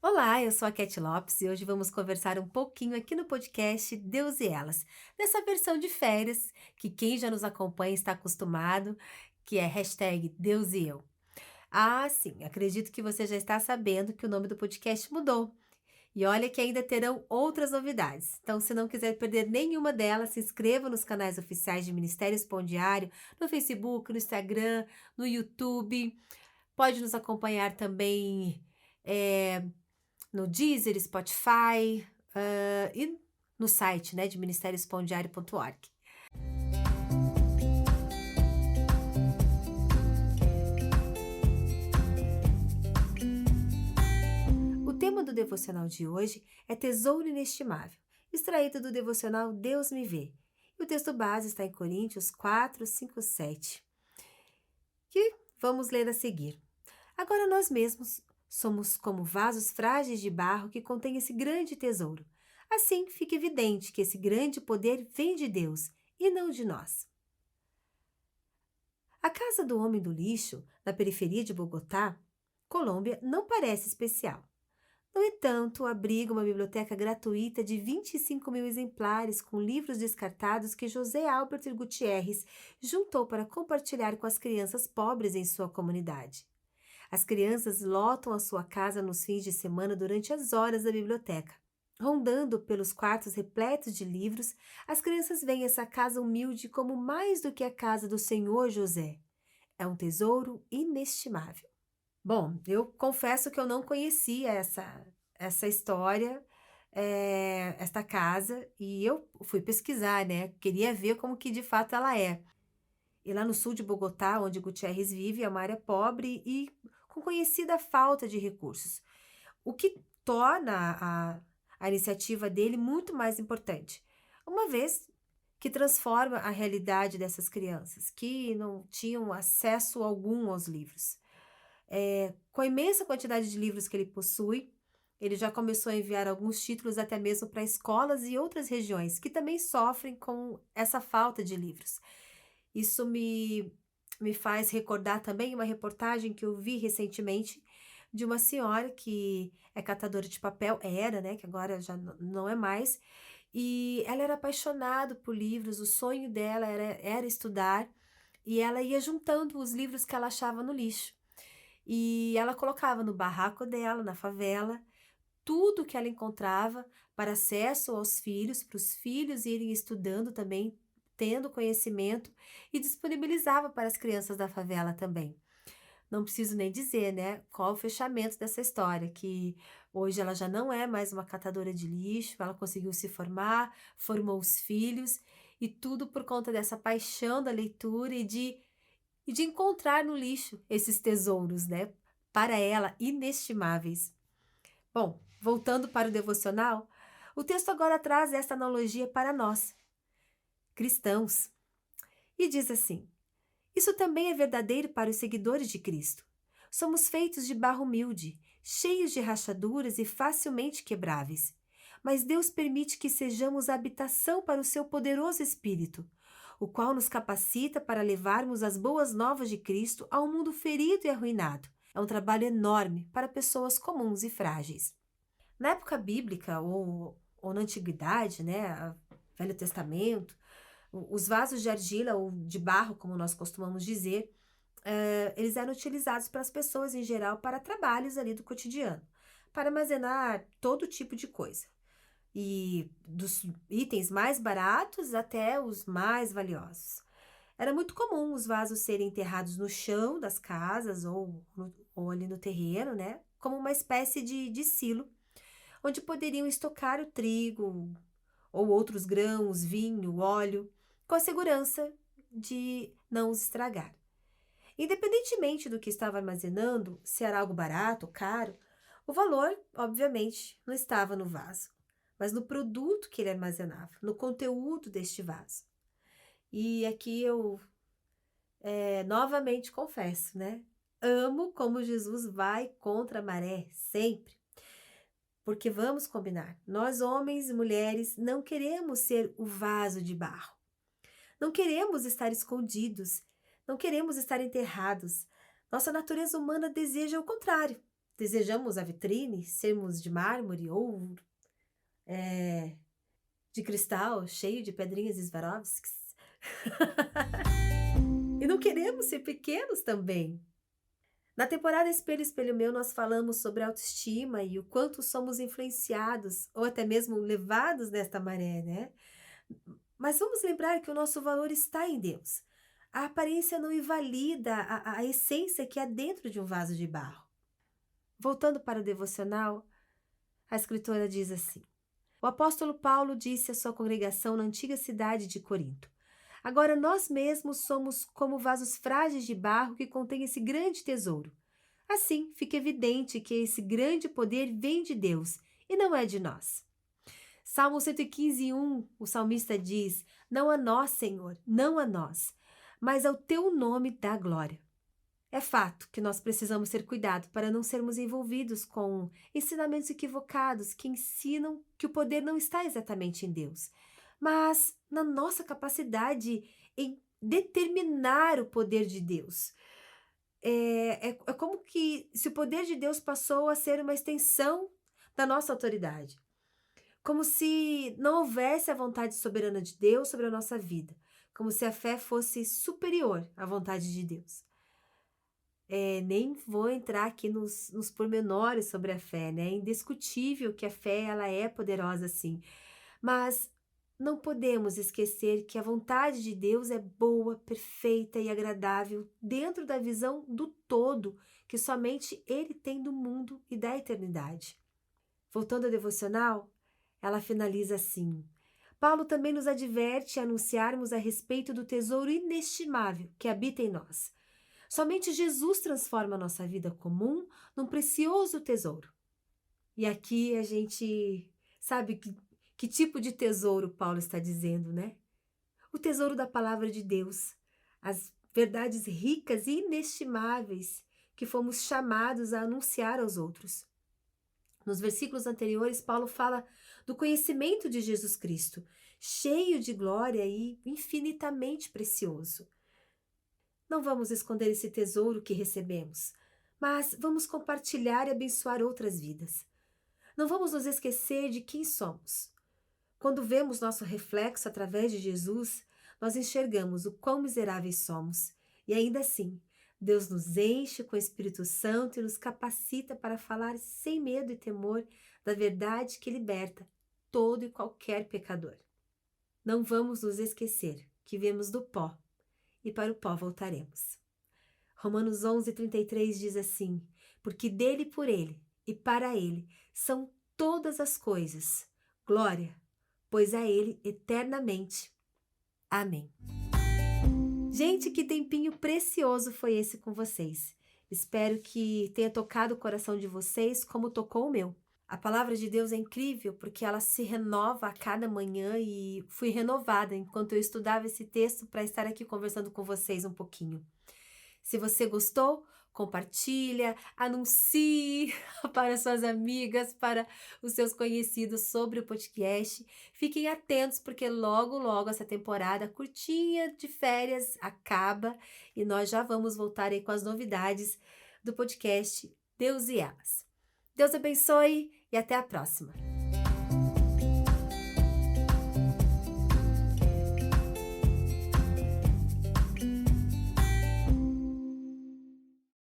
Olá, eu sou a Cat Lopes e hoje vamos conversar um pouquinho aqui no podcast Deus e Elas, nessa versão de férias que quem já nos acompanha está acostumado, que é hashtag Deus e Eu. Ah, sim, acredito que você já está sabendo que o nome do podcast mudou. E olha que ainda terão outras novidades. Então, se não quiser perder nenhuma delas, se inscreva nos canais oficiais de Ministérios Pão Diário, no Facebook, no Instagram, no YouTube. Pode nos acompanhar também. No Deezer, Spotify, e no site, né, de ministériospondiário.org. O tema do devocional de hoje é Tesouro Inestimável, extraído do devocional Deus me vê. E o texto base está em Coríntios 4, 5, 7, que vamos ler a seguir. Agora nós mesmos somos como vasos frágeis de barro que contêm esse grande tesouro. Assim fica evidente que esse grande poder vem de Deus e não de nós. A casa do homem do lixo, na periferia de Bogotá, Colômbia, não parece especial. No entanto, abriga uma biblioteca gratuita de 25 mil exemplares com livros descartados que José Albert Gutierrez juntou para compartilhar com as crianças pobres em sua comunidade. As crianças lotam a sua casa nos fins de semana durante as horas da biblioteca. Rondando pelos quartos repletos de livros, as crianças veem essa casa humilde como mais do que a casa do Senhor José. É um tesouro inestimável. Bom, eu confesso que eu não conhecia essa história, esta casa, e eu fui pesquisar, né? Queria ver como que de fato ela é. E lá no sul de Bogotá, onde Gutierrez vive, é uma área pobre e com conhecida falta de recursos, o que torna a iniciativa dele muito mais importante, uma vez que transforma a realidade dessas crianças que não tinham acesso algum aos livros. Com a imensa quantidade de livros que ele possui, ele já começou a enviar alguns títulos até mesmo para escolas e outras regiões que também sofrem com essa falta de livros. Isso me faz recordar também uma reportagem que eu vi recentemente de uma senhora que é catadora de papel, era, né, que agora já não é mais, e ela era apaixonada por livros, o sonho dela era estudar, e ela ia juntando os livros que ela achava no lixo. E ela colocava no barraco dela, na favela, tudo que ela encontrava para acesso aos filhos, para os filhos irem estudando também, tendo conhecimento, e disponibilizava para as crianças da favela também. Não preciso nem dizer, né, qual o fechamento dessa história, que hoje ela já não é mais uma catadora de lixo, ela conseguiu se formar, formou os filhos, e tudo por conta dessa paixão da leitura e de encontrar no lixo esses tesouros, né, para ela inestimáveis. Bom, voltando para o devocional, o texto agora traz esta analogia para nós, cristãos, e diz assim: Isso também é verdadeiro para os seguidores de Cristo. Somos feitos de barro humilde, cheios de rachaduras e facilmente quebráveis. Mas Deus permite que sejamos habitação para o seu poderoso Espírito, o qual nos capacita para levarmos as boas novas de Cristo ao mundo ferido e arruinado. É um trabalho enorme para pessoas comuns e frágeis. Na época bíblica ou na antiguidade, né, Velho Testamento, os vasos de argila ou de barro, como nós costumamos dizer, eles eram utilizados pelas pessoas em geral para trabalhos ali do cotidiano, para armazenar todo tipo de coisa. E dos itens mais baratos até os mais valiosos. Era muito comum os vasos serem enterrados no chão das casas ou ali no terreno, né? Como uma espécie de silo, onde poderiam estocar o trigo ou outros grãos, vinho, óleo, com a segurança de não os estragar. Independentemente do que estava armazenando, se era algo barato ou caro, o valor, obviamente, não estava no vaso, mas no produto que ele armazenava, no conteúdo deste vaso. E aqui eu novamente confesso, né? Amo como Jesus vai contra a maré, sempre. Porque vamos combinar, nós homens e mulheres não queremos ser o vaso de barro. Não queremos estar escondidos, não queremos estar enterrados. Nossa natureza humana deseja o contrário. desejamos a vitrine sermos de mármore ou de cristal, cheio de pedrinhas Swarovskis. E não queremos ser pequenos também. Na temporada Espelho, Espelho Meu, nós falamos sobre autoestima e o quanto somos influenciados ou até mesmo levados nesta maré, né? Mas vamos lembrar que o nosso valor está em Deus. A aparência não invalida a essência que há dentro de um vaso de barro. Voltando para o devocional, a escritora diz assim: o apóstolo Paulo disse à sua congregação na antiga cidade de Corinto: agora nós mesmos somos como vasos frágeis de barro que contêm esse grande tesouro. Assim, fica evidente que esse grande poder vem de Deus e não é de nós. Salmo 115:1, o salmista diz: não a nós, Senhor, não a nós, mas ao teu nome dá glória. É fato que nós precisamos ter cuidado para não sermos envolvidos com ensinamentos equivocados que ensinam que o poder não está exatamente em Deus, mas na nossa capacidade em determinar o poder de Deus. É como que se o poder de Deus passou a ser uma extensão da nossa autoridade. Como se não houvesse a vontade soberana de Deus sobre a nossa vida. Como se a fé fosse superior à vontade de Deus. Nem vou entrar aqui nos pormenores sobre a fé, né? É indiscutível que a fé ela é poderosa, sim. Mas não podemos esquecer que a vontade de Deus é boa, perfeita e agradável dentro da visão do todo que somente Ele tem do mundo e da eternidade. Voltando ao devocional, ela finaliza assim: Paulo também nos adverte a anunciarmos a respeito do tesouro inestimável que habita em nós. Somente Jesus transforma a nossa vida comum num precioso tesouro. E aqui a gente sabe que tipo de tesouro Paulo está dizendo, né? O tesouro da palavra de Deus, as verdades ricas e inestimáveis que fomos chamados a anunciar aos outros. Nos versículos anteriores, Paulo fala do conhecimento de Jesus Cristo, cheio de glória e infinitamente precioso. Não vamos esconder esse tesouro que recebemos, mas vamos compartilhar e abençoar outras vidas. Não vamos nos esquecer de quem somos. Quando vemos nosso reflexo através de Jesus, nós enxergamos o quão miseráveis somos. E ainda assim, Deus nos enche com o Espírito Santo e nos capacita para falar sem medo e temor da verdade que liberta todo e qualquer pecador. Não vamos nos esquecer que viemos do pó e para o pó voltaremos. Romanos 11:33 diz assim: porque dele, por ele e para ele são todas as coisas. Glória, pois a ele eternamente. Amém. Gente, que tempinho precioso foi esse com vocês. Espero que tenha tocado o coração de vocês como tocou o meu. A palavra de Deus é incrível porque ela se renova a cada manhã e fui renovada enquanto eu estudava esse texto para estar aqui conversando com vocês um pouquinho. Se você gostou, compartilha, anuncie para suas amigas, para os seus conhecidos sobre o podcast. Fiquem atentos porque logo, logo essa temporada curtinha de férias acaba e nós já vamos voltar aí com as novidades do podcast Deus e Elas. Deus abençoe e até a próxima.